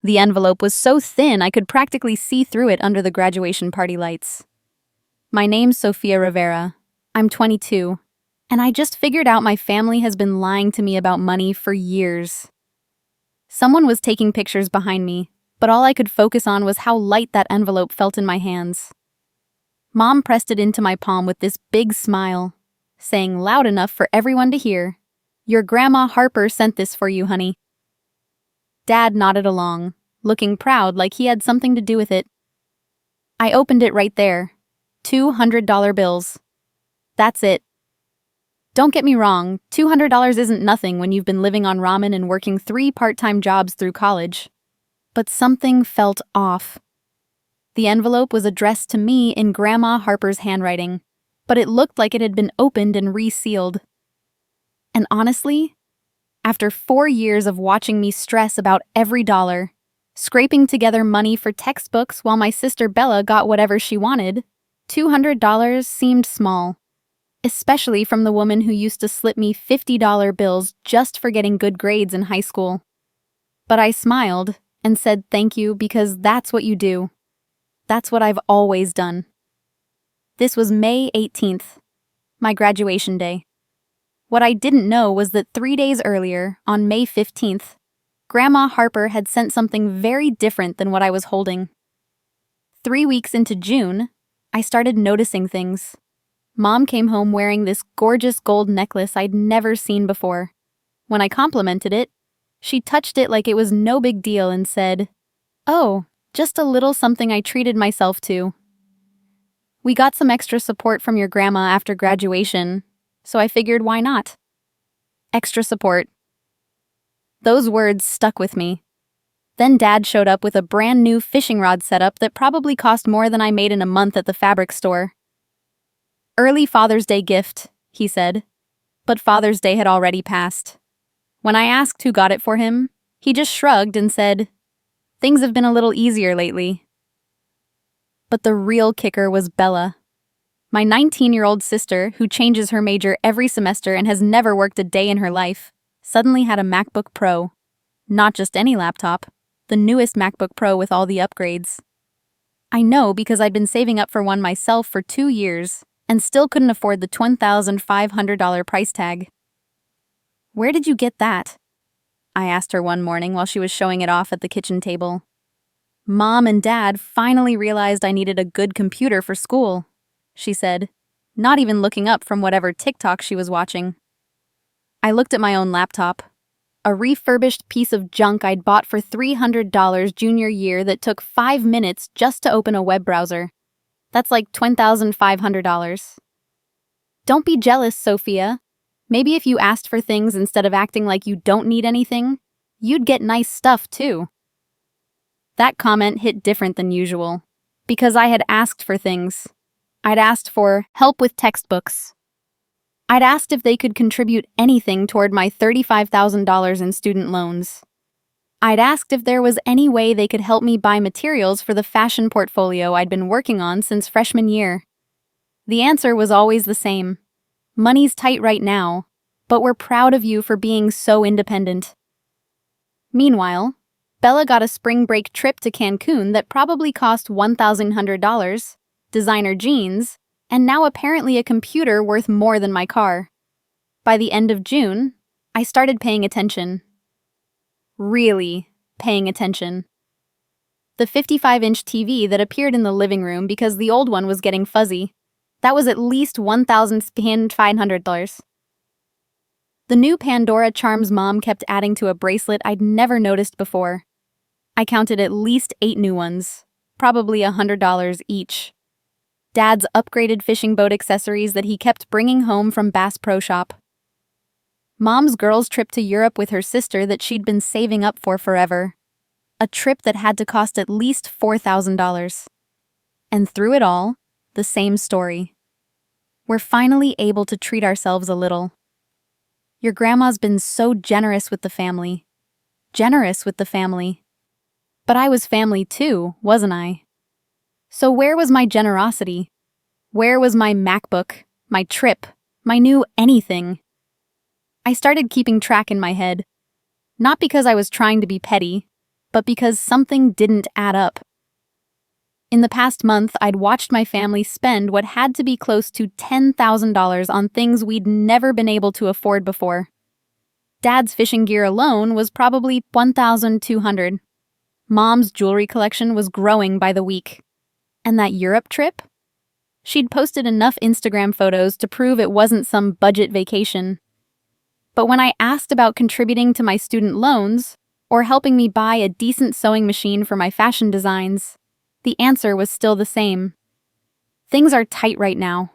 The envelope was so thin I could practically see through it under the graduation party lights. My name's Sofia Rivera. I'm 22, and I just figured out my family has been lying to me about money for years. Someone was taking pictures behind me, but all I could focus on was how light that envelope felt in my hands. Mom pressed it into my palm with this big smile, saying loud enough for everyone to hear, "Your Grandma Harper sent this for you, honey." Dad nodded along, looking proud like he had something to do with it. I opened it right there. $200 bills. That's it. Don't get me wrong, $200 isn't nothing when you've been living on ramen and working 3 part-time jobs through college. But something felt off. The envelope was addressed to me in Grandma Harper's handwriting, but it looked like it had been opened and resealed. And honestly, after 4 years of watching me stress about every dollar, scraping together money for textbooks while my sister Bella got whatever she wanted, $200 seemed small, especially from the woman who used to slip me $50 bills just for getting good grades in high school. But I smiled and said thank you because that's what you do. That's what I've always done. This was May 18th, my graduation day. What I didn't know was that 3 days earlier, on May 15th, Grandma Harper had sent something very different than what I was holding. 3 weeks into June, I started noticing things. Mom came home wearing this gorgeous gold necklace I'd never seen before. When I complimented it, she touched it like it was no big deal and said, "Oh, just a little something I treated myself to. We got some extra support from your grandma after graduation, so I figured why not?" Extra support. Those words stuck with me. Then Dad showed up with a brand new fishing rod setup that probably cost more than I made in a month at the fabric store. "Early Father's Day gift," he said. But Father's Day had already passed. When I asked who got it for him, he just shrugged and said, "Things have been a little easier lately." But the real kicker was Bella. My 19-year-old sister, who changes her major every semester and has never worked a day in her life, suddenly had a MacBook Pro. Not just any laptop, the newest MacBook Pro with all the upgrades. I know because I'd been saving up for one myself for 2 years and still couldn't afford the $1,500 price tag. "Where did you get that?" I asked her one morning while she was showing it off at the kitchen table. "Mom and Dad finally realized I needed a good computer for school," she said, not even looking up from whatever TikTok she was watching. I looked at my own laptop, a refurbished piece of junk I'd bought for $300 junior year that took 5 minutes just to open a web browser. That's like $20,500. Don't be jealous, Sophia. Maybe if you asked for things instead of acting like you don't need anything, you'd get nice stuff too. That comment hit different than usual, because I had asked for things. I'd asked for help with textbooks. I'd asked if they could contribute anything toward my $35,000 in student loans. I'd asked if there was any way they could help me buy materials for the fashion portfolio I'd been working on since freshman year. The answer was always the same. Money's tight right now, but we're proud of you for being so independent. Meanwhile, Bella got a spring break trip to Cancun that probably cost $1,100, designer jeans, and now apparently a computer worth more than my car. By the end of June, I started paying attention. Really paying attention. The 55-inch TV that appeared in the living room because the old one was getting fuzzy. That was at least $1,500. The new Pandora charms Mom kept adding to a bracelet I'd never noticed before. I counted at least 8 new ones, probably $100 each. Dad's upgraded fishing boat accessories that he kept bringing home from Bass Pro Shop. Mom's girls' trip to Europe with her sister that she'd been saving up for forever. A trip that had to cost at least $4,000. And through it all, the same story. We're finally able to treat ourselves a little. Your grandma's been so generous with the family. Generous with the family. But I was family too, wasn't I? So where was my generosity? Where was my MacBook, my trip, my new anything? I started keeping track in my head. Not because I was trying to be petty, but because something didn't add up. In the past month, I'd watched my family spend what had to be close to $10,000 on things we'd never been able to afford before. Dad's fishing gear alone was probably $1,200. Mom's jewelry collection was growing by the week. And that Europe trip? She'd posted enough Instagram photos to prove it wasn't some budget vacation. But when I asked about contributing to my student loans, or helping me buy a decent sewing machine for my fashion designs, the answer was still the same. Things are tight right now.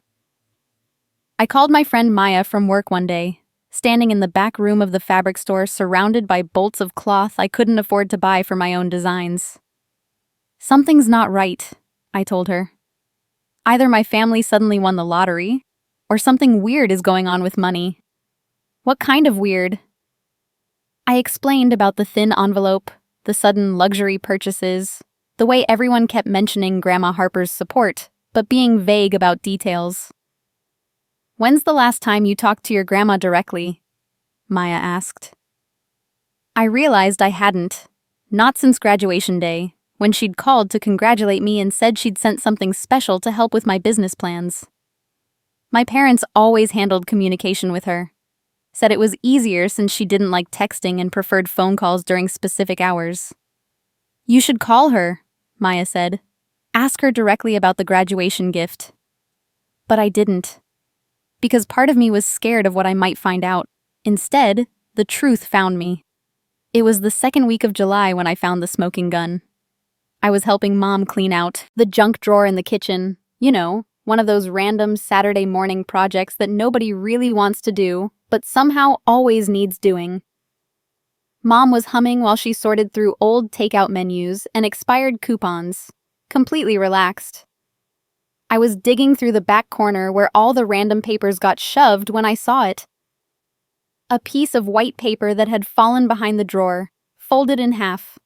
I called my friend Maya from work one day, standing in the back room of the fabric store surrounded by bolts of cloth I couldn't afford to buy for my own designs. "Something's not right," I told her. "Either my family suddenly won the lottery, or something weird is going on with money." "What kind of weird?" I explained about the thin envelope, the sudden luxury purchases, the way everyone kept mentioning Grandma Harper's support, but being vague about details. "When's the last time you talked to your grandma directly?" Maya asked. I realized I hadn't, not since graduation day, when she'd called to congratulate me and said she'd sent something special to help with my business plans. My parents always handled communication with her, said it was easier since she didn't like texting and preferred phone calls during specific hours. "You should call her," Maya said. "Ask her directly about the graduation gift." But I didn't, because part of me was scared of what I might find out. Instead, the truth found me. It was the second week of July when I found the smoking gun. I was helping Mom clean out the junk drawer in the kitchen. You know, one of those random Saturday morning projects that nobody really wants to do, but somehow always needs doing. Mom was humming while she sorted through old takeout menus and expired coupons, completely relaxed. I was digging through the back corner where all the random papers got shoved when I saw it. A piece of white paper that had fallen behind the drawer, folded in half.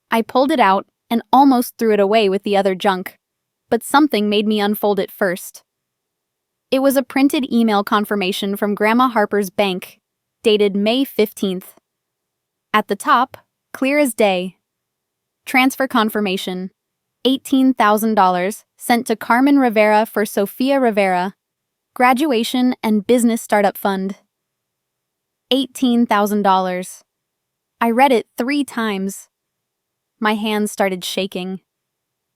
I pulled it out and almost threw it away with the other junk, but something made me unfold it first. It was a printed email confirmation from Grandma Harper's bank, dated May 15th. At the top, clear as day. Transfer confirmation. $18,000 sent to Carmen Rivera for Sofia Rivera. Graduation and business startup fund. $18,000. I read it 3 times. My hands started shaking.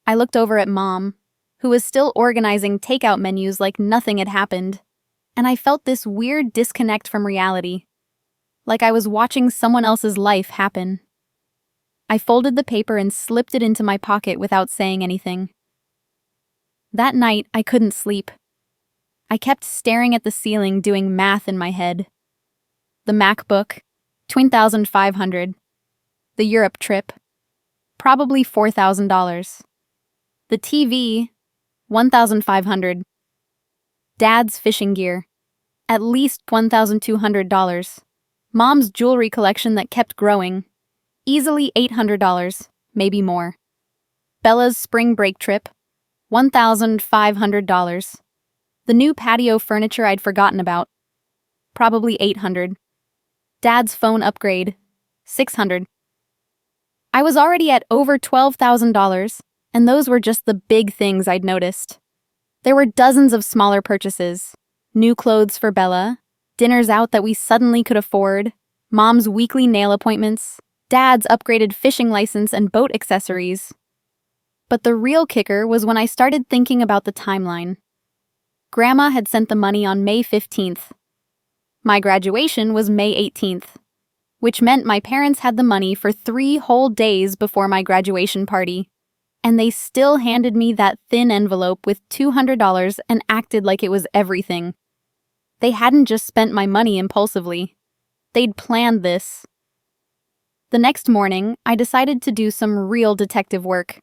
I looked over at Mom, who was still organizing takeout menus like nothing had happened, and I felt this weird disconnect from reality, like I was watching someone else's life happen. I folded the paper and slipped it into my pocket without saying anything. That night, I couldn't sleep. I kept staring at the ceiling doing math in my head. The MacBook, $2,500. The Europe trip, probably $4,000. The TV, $1,500. Dad's fishing gear, at least $1,200. Mom's jewelry collection that kept growing, easily $800, maybe more. Bella's spring break trip, $1,500. The new patio furniture I'd forgotten about, probably $800. Dad's phone upgrade, $600. I was already at over $12,000, and those were just the big things I'd noticed. There were dozens of smaller purchases. New clothes for Bella, dinners out that we suddenly could afford, Mom's weekly nail appointments, Dad's upgraded fishing license and boat accessories. But the real kicker was when I started thinking about the timeline. Grandma had sent the money on May 15th. My graduation was May 18th, which meant my parents had the money for 3 whole days before my graduation party. And they still handed me that thin envelope with $200 and acted like it was everything. They hadn't just spent my money impulsively. They'd planned this. The next morning, I decided to do some real detective work.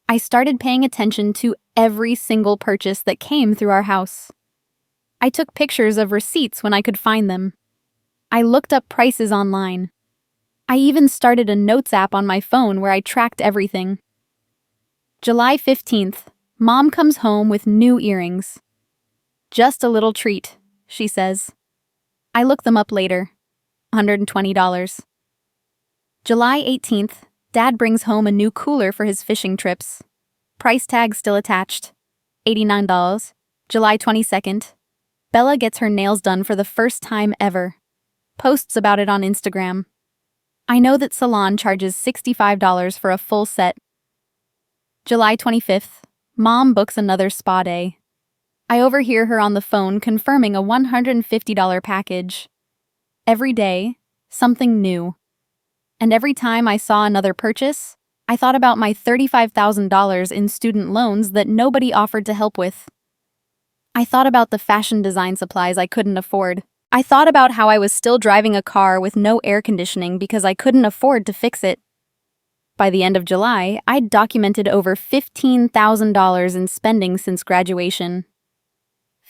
I started paying attention to every single purchase that came through our house. I took pictures of receipts when I could find them. I looked up prices online. I even started a notes app on my phone where I tracked everything. July 15th, Mom comes home with new earrings. "Just a little treat," she says. I look them up later. $120. July 18th, Dad brings home a new cooler for his fishing trips. Price tag still attached. $89. July 22nd. Bella gets her nails done for the first time ever. Posts about it on Instagram. I know that salon charges $65 for a full set. July 25th. Mom books another spa day. I overhear her on the phone confirming a $150 package. Every day, something new. And every time I saw another purchase, I thought about my $35,000 in student loans that nobody offered to help with. I thought about the fashion design supplies I couldn't afford. I thought about how I was still driving a car with no air conditioning because I couldn't afford to fix it. By the end of July, I'd documented over $15,000 in spending since graduation.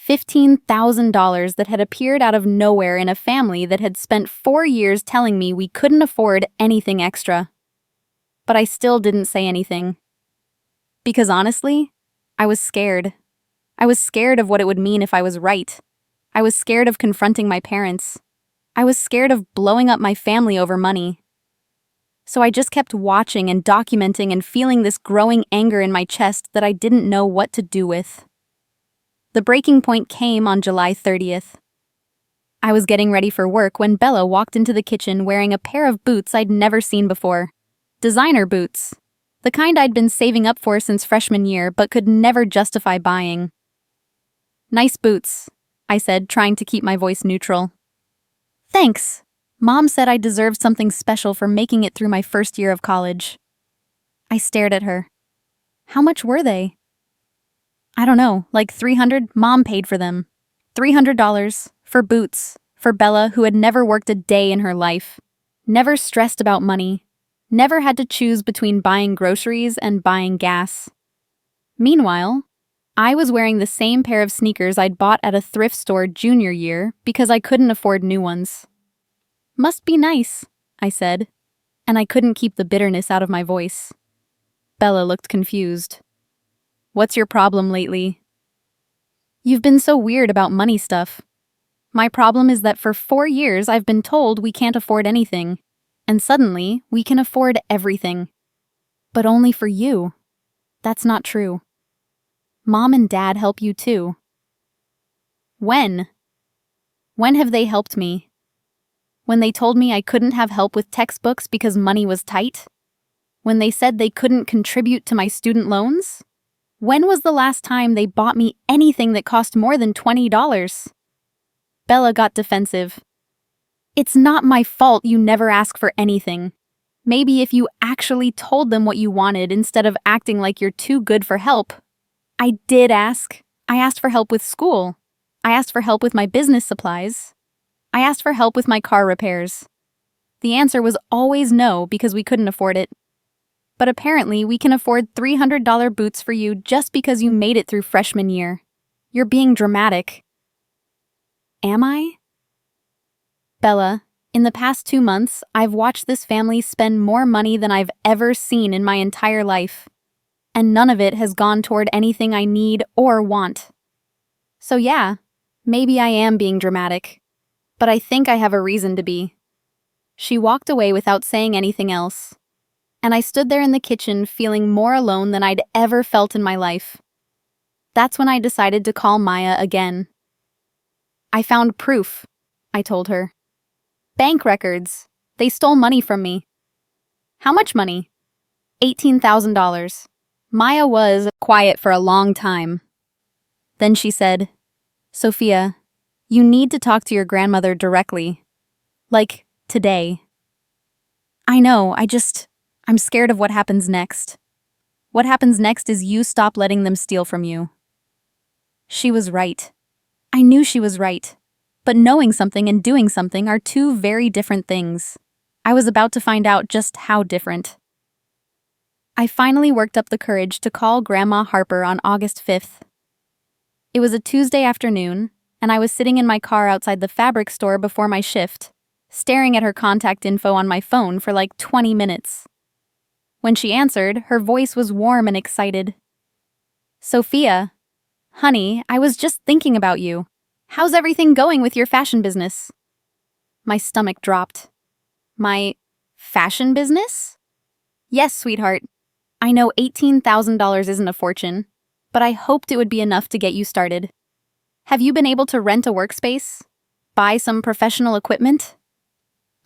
$15,000 that had appeared out of nowhere in a family that had spent 4 years telling me we couldn't afford anything extra. But I still didn't say anything. Because honestly, I was scared. I was scared of what it would mean if I was right. I was scared of confronting my parents. I was scared of blowing up my family over money. So I just kept watching and documenting and feeling this growing anger in my chest that I didn't know what to do with. The breaking point came on July 30th. I was getting ready for work when Bella walked into the kitchen wearing a pair of boots I'd never seen before. Designer boots. The kind I'd been saving up for since freshman year but could never justify buying. "Nice boots," I said, trying to keep my voice neutral. "Thanks. Mom said I deserved something special for making it through my first year of college." I stared at her. "How much were they?" "I don't know, like $300. Mom paid for them. $300 for boots, for Bella, who had never worked a day in her life, never stressed about money, never had to choose between buying groceries and buying gas. Meanwhile, I was wearing the same pair of sneakers I'd bought at a thrift store junior year because I couldn't afford new ones. "Must be nice," I said, and I couldn't keep the bitterness out of my voice. Bella looked confused. "What's your problem lately?" "You've been so weird about money stuff. My problem is that for 4 years I've been told we can't afford anything, and suddenly we can afford everything. But only for you. That's not true. Mom and Dad help you too." "When? When have they helped me? When they told me I couldn't have help with textbooks because money was tight? When they said they couldn't contribute to my student loans? When was the last time they bought me anything that cost more than $20? Bella got defensive. "It's not my fault you never ask for anything. Maybe if you actually told them what you wanted instead of acting like you're too good for help." I did ask. I asked for help with school. I asked for help with my business supplies. I asked for help with my car repairs. The answer was always no because we couldn't afford it. But apparently we can afford $300 boots for you just because you made it through freshman year. You're being dramatic." Am I? "Bella, in the past 2 months, I've watched this family spend more money than I've ever seen in my entire life. And none of it has gone toward anything I need or want. So yeah, maybe I am being dramatic. But I think I have a reason to be." She walked away without saying anything else. And I stood there in the kitchen feeling more alone than I'd ever felt in my life. That's when I decided to call Maya again. "I found proof," I told her. "Bank records. They stole money from me." "How much money?" $18,000. Maya was quiet for a long time. Then she said, "Sophia, you need to talk to your grandmother directly. Like, today." "I know, I'm scared of what happens next. What happens next is you stop letting them steal from you." She was right. I knew she was right. But knowing something and doing something are two very different things. I was about to find out just how different. I finally worked up the courage to call Grandma Harper on August 5th. It was a Tuesday afternoon, and I was sitting in my car outside the fabric store before my shift, staring at her contact info on my phone for like 20 minutes. When she answered, her voice was warm and excited. "Sophia, honey, I was just thinking about you. How's everything going with your fashion business?" My stomach dropped. "My fashion business? Yes, sweetheart. I know $18,000 isn't a fortune, but I hoped it would be enough to get you started. Have you been able to rent a workspace? Buy some professional equipment?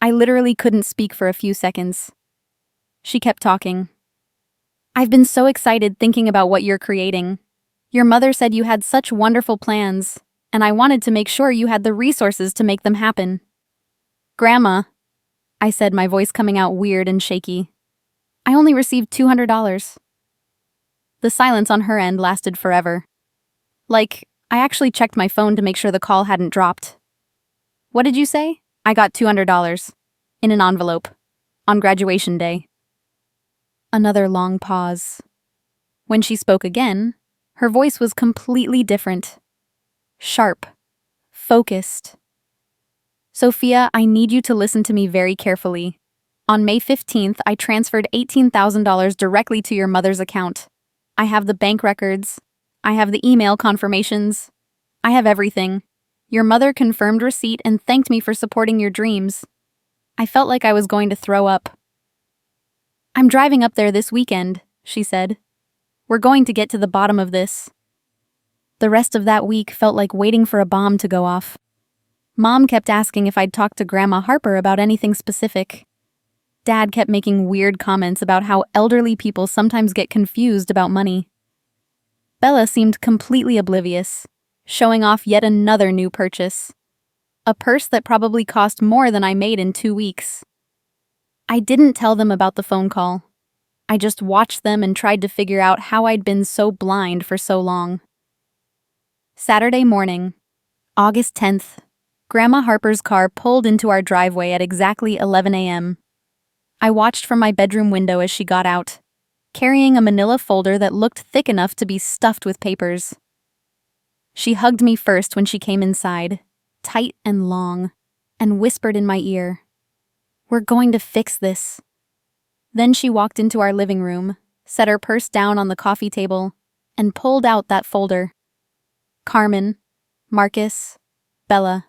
I literally couldn't speak for a few seconds. She kept talking. I've been so excited thinking about what you're creating. Your mother said you had such wonderful plans, and I wanted to make sure you had the resources to make them happen. Grandma, I said, my voice coming out weird and shaky. I only received $200. The silence on her end lasted forever. Like, I actually checked my phone to make sure the call hadn't dropped. What did you say? I got $200. In an envelope. On graduation day. Another long pause. When she spoke again, her voice was completely different. Sharp. Focused. Sophia, I need you to listen to me very carefully. On May 15th, I transferred $18,000 directly to your mother's account. I have the bank records. I have the email confirmations. I have everything. Your mother confirmed receipt and thanked me for supporting your dreams. I felt like I was going to throw up. I'm driving up there this weekend, she said. We're going to get to the bottom of this. The rest of that week felt like waiting for a bomb to go off. Mom kept asking if I'd talked to Grandma Harper about anything specific. Dad kept making weird comments about how elderly people sometimes get confused about money. Bella seemed completely oblivious, showing off yet another new purchase. A purse that probably cost more than I made in 2 weeks. I didn't tell them about the phone call. I just watched them and tried to figure out how I'd been so blind for so long. Saturday morning, August 10th, Grandma Harper's car pulled into our driveway at exactly 11 a.m. I watched from my bedroom window as she got out, carrying a manila folder that looked thick enough to be stuffed with papers. She hugged me first when she came inside, tight and long, and whispered in my ear, "We're going to fix this." Then she walked into our living room, set her purse down on the coffee table, and pulled out that folder. "Carmen, Marcus, Bella,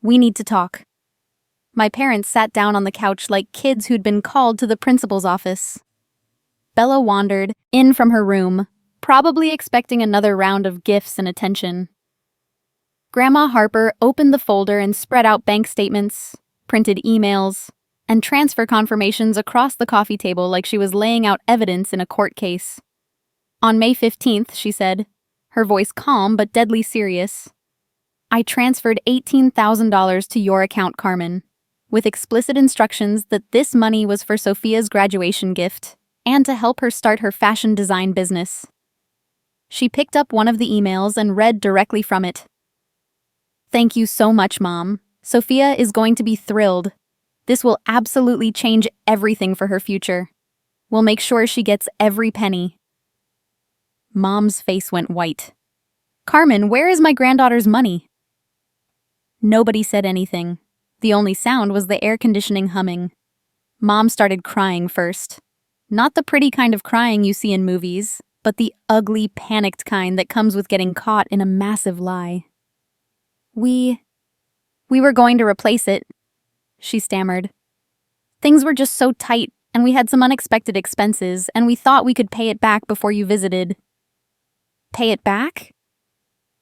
we need to talk." My parents sat down on the couch like kids who'd been called to the principal's office. Bella wandered in from her room, probably expecting another round of gifts and attention. Grandma Harper opened the folder and spread out bank statements, printed emails, and transfer confirmations across the coffee table like she was laying out evidence in a court case. On May 15th, she said, her voice calm but deadly serious, "I transferred $18,000 to your account, Carmen, with explicit instructions that this money was for Sophia's graduation gift and to help her start her fashion design business." She picked up one of the emails and read directly from it. "Thank you so much, Mom. Sophia is going to be thrilled. This will absolutely change everything for her future. We'll make sure she gets every penny." Mom's face went white. "Carmen, where is my granddaughter's money?" Nobody said anything. The only sound was the air conditioning humming. Mom started crying first. Not the pretty kind of crying you see in movies, but the ugly, panicked kind that comes with getting caught in a massive lie. We were going to replace it," she stammered. "Things were just so tight, and we had some unexpected expenses, and we thought we could pay it back before you visited." "Pay it back?"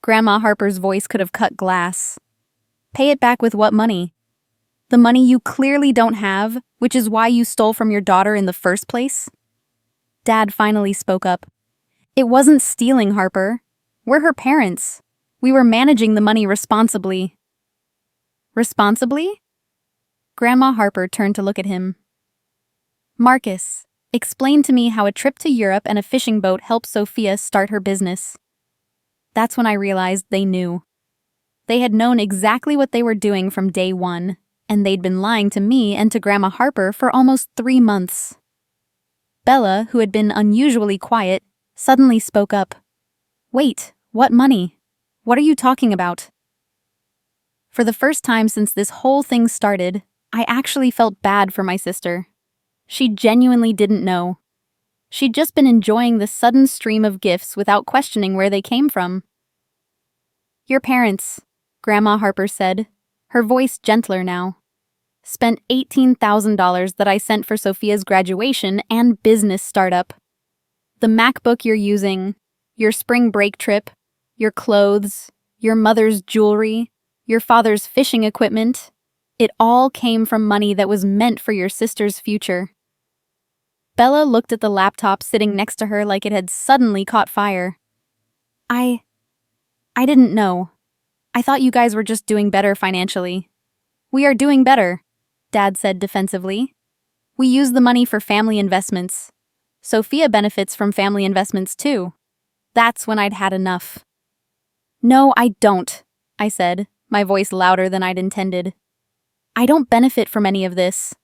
Grandma Harper's voice could have cut glass. "Pay it back with what money? The money you clearly don't have, which is why you stole from your daughter in the first place?" Dad finally spoke up. "It wasn't stealing, Harper. We're her parents. We were managing the money responsibly." "Responsibly?" Grandma Harper turned to look at him. "Marcus, explain to me how a trip to Europe and a fishing boat helped Sophia start her business." That's when I realized they knew. They had known exactly what they were doing from day one, and they'd been lying to me and to Grandma Harper for almost 3 months. Bella, who had been unusually quiet, suddenly spoke up. "Wait, what money? What are you talking about?" For the first time since this whole thing started, I actually felt bad for my sister. She genuinely didn't know. She'd just been enjoying the sudden stream of gifts without questioning where they came from. "Your parents," Grandma Harper said, her voice gentler now. Spent $18,000 that I sent for Sophia's graduation and business startup. The MacBook you're using, your spring break trip, your clothes, your mother's jewelry, your father's fishing equipment. It all came from money that was meant for your sister's future. Bella looked at the laptop sitting next to her like it had suddenly caught fire. I didn't know. I thought you guys were just doing better financially. We are doing better, Dad said defensively. We use the money for family investments. Sophia benefits from family investments too. That's when I'd had enough. No, I don't, I said, my voice louder than I'd intended. I don't benefit from any of this.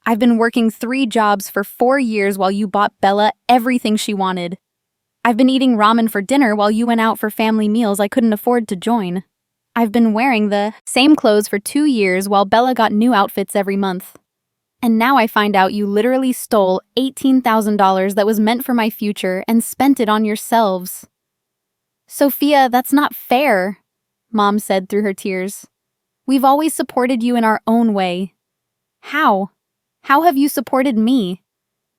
I've been working 3 jobs for 4 years while you bought Bella everything she wanted. I've been eating ramen for dinner while you went out for family meals I couldn't afford to join. I've been wearing the same clothes for 2 years while Bella got new outfits every month. And now I find out you literally stole $18,000 that was meant for my future and spent it on yourselves. Sophia, that's not fair, Mom said through her tears. We've always supported you in our own way. How? How have you supported me?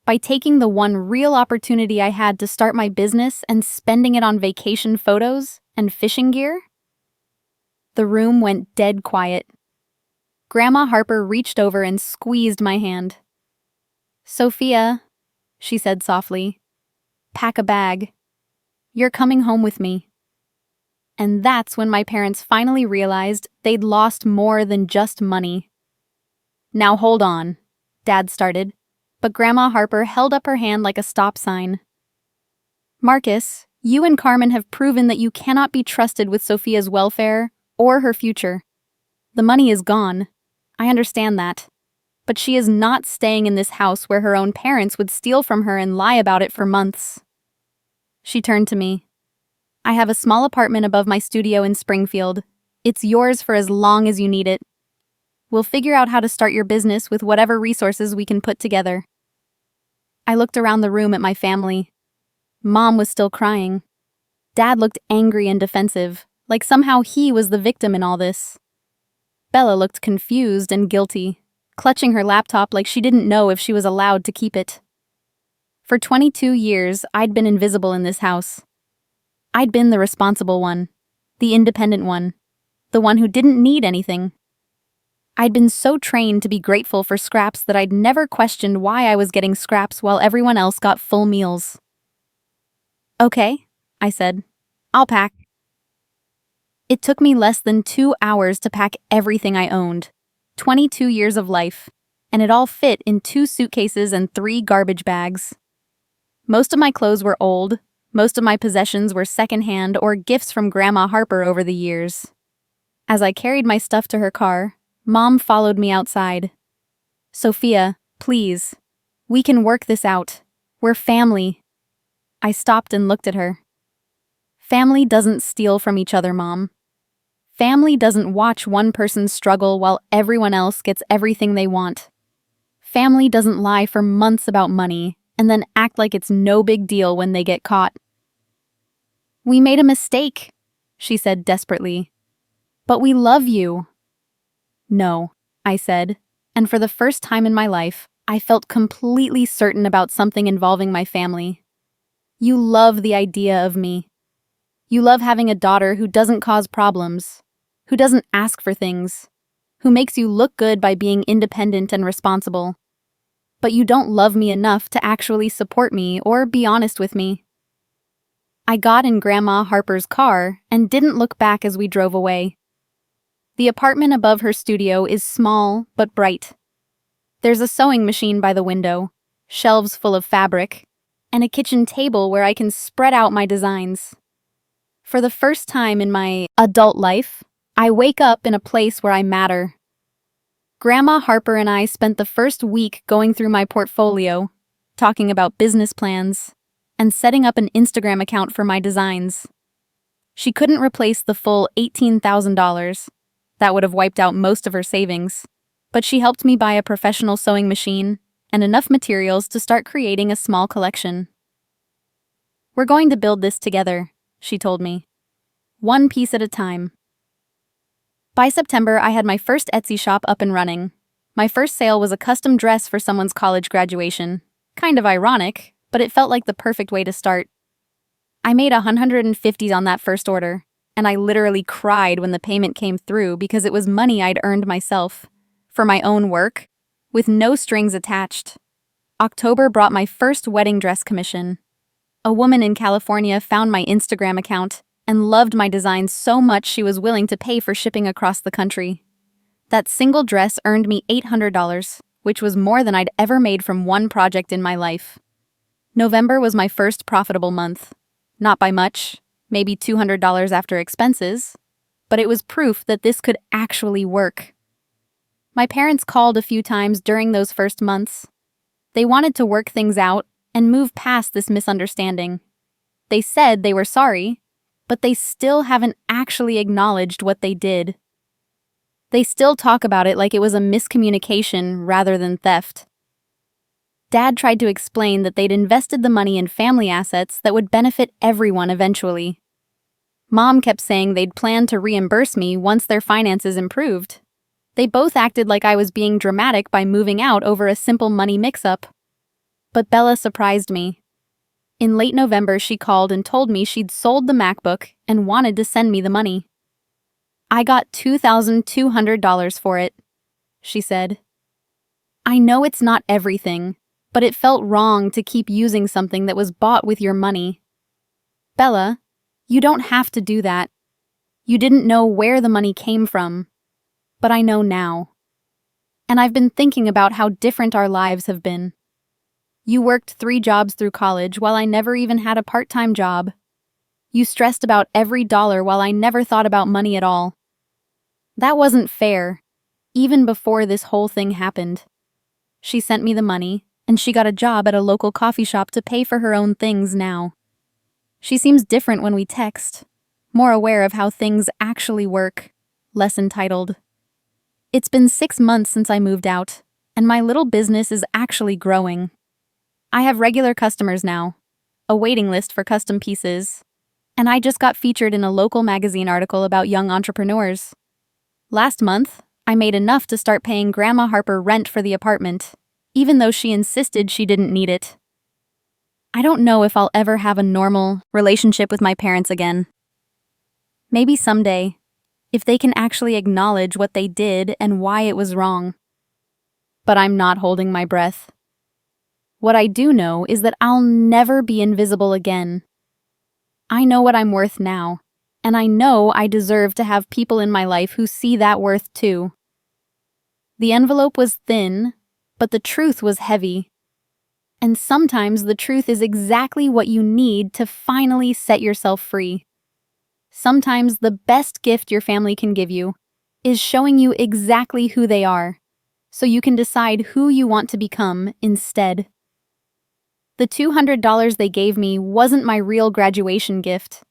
By taking the one real opportunity I had to start my business and spending it on vacation photos and fishing gear? The room went dead quiet. Grandma Harper reached over and squeezed my hand. Sophia, she said softly, pack a bag. You're coming home with me. And that's when my parents finally realized they'd lost more than just money. Now hold on, Dad started, but Grandma Harper held up her hand like a stop sign. Marcus, you and Carmen have proven that you cannot be trusted with Sophia's welfare or her future. The money is gone. I understand that. But she is not staying in this house where her own parents would steal from her and lie about it for months. She turned to me. I have a small apartment above my studio in Springfield. It's yours for as long as you need it. We'll figure out how to start your business with whatever resources we can put together. I looked around the room at my family. Mom was still crying. Dad looked angry and defensive, like somehow he was the victim in all this. Bella looked confused and guilty, clutching her laptop like she didn't know if she was allowed to keep it. For 22 years, I'd been invisible in this house. I'd been the responsible one, the independent one, the one who didn't need anything. I'd been so trained to be grateful for scraps that I'd never questioned why I was getting scraps while everyone else got full meals. Okay, I said. I'll pack. It took me less than 2 hours to pack everything I owned, 22 years of life, and it all fit in 2 suitcases and 3 garbage bags. Most of my clothes were old, most of my possessions were secondhand or gifts from Grandma Harper over the years. As I carried my stuff to her car, Mom followed me outside. Sophia, please. We can work this out. We're family. I stopped and looked at her. Family doesn't steal from each other, Mom. Family doesn't watch one person struggle while everyone else gets everything they want. Family doesn't lie for months about money and then act like it's no big deal when they get caught. We made a mistake, she said desperately. But we love you. No, I said, and for the first time in my life, I felt completely certain about something involving my family. You love the idea of me. You love having a daughter who doesn't cause problems, who doesn't ask for things, who makes you look good by being independent and responsible. But you don't love me enough to actually support me or be honest with me. I got in Grandma Harper's car and didn't look back as we drove away. The apartment above her studio is small but bright. There's a sewing machine by the window, shelves full of fabric, and a kitchen table where I can spread out my designs. For the first time in my adult life, I wake up in a place where I matter. Grandma Harper and I spent the first week going through my portfolio, talking about business plans, and setting up an Instagram account for my designs. She couldn't replace the full $18,000. That would have wiped out most of her savings, but she helped me buy a professional sewing machine and enough materials to start creating a small collection. We're going to build this together, she told me. One piece at a time. By September, I had my first Etsy shop up and running. My first sale was a custom dress for someone's college graduation. Kind of ironic, but it felt like the perfect way to start. I made $150 on that first order, and I literally cried when the payment came through because it was money I'd earned myself, for my own work, with no strings attached. October brought my first wedding dress commission. A woman in California found my Instagram account and loved my designs so much she was willing to pay for shipping across the country. That single dress earned me $800, which was more than I'd ever made from one project in my life. November was my first profitable month. Not by much, maybe $200 after expenses, but it was proof that this could actually work. My parents called a few times during those first months. They wanted to work things out and move past this misunderstanding. They said they were sorry, but they still haven't actually acknowledged what they did. They still talk about it like it was a miscommunication rather than theft. Dad tried to explain that they'd invested the money in family assets that would benefit everyone eventually. Mom kept saying they'd planned to reimburse me once their finances improved. They both acted like I was being dramatic by moving out over a simple money mix-up. But Bella surprised me. In late November, she called and told me she'd sold the MacBook and wanted to send me the money. I got $2,200 for it, she said. I know it's not everything, but it felt wrong to keep using something that was bought with your money. Bella, you don't have to do that. You didn't know where the money came from, but I know now. And I've been thinking about how different our lives have been. You worked 3 jobs through college while I never even had a part-time job. You stressed about every dollar while I never thought about money at all. That wasn't fair, even before this whole thing happened. She sent me the money, and she got a job at a local coffee shop to pay for her own things now. She seems different when we text, more aware of how things actually work, less entitled. It's been 6 months since I moved out, and my little business is actually growing. I have regular customers now, a waiting list for custom pieces, and I just got featured in a local magazine article about young entrepreneurs. Last month, I made enough to start paying Grandma Harper rent for the apartment, even though she insisted she didn't need it. I don't know if I'll ever have a normal relationship with my parents again. Maybe someday, if they can actually acknowledge what they did and why it was wrong. But I'm not holding my breath. What I do know is that I'll never be invisible again. I know what I'm worth now, and I know I deserve to have people in my life who see that worth too. The envelope was thin, but the truth was heavy. And sometimes the truth is exactly what you need to finally set yourself free. Sometimes the best gift your family can give you is showing you exactly who they are, so you can decide who you want to become instead. The $200 they gave me wasn't my real graduation gift.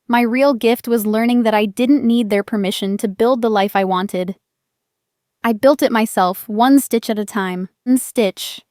My real gift was learning that I didn't need their permission to build the life I wanted. I built it myself, one stitch at a time, one stitch,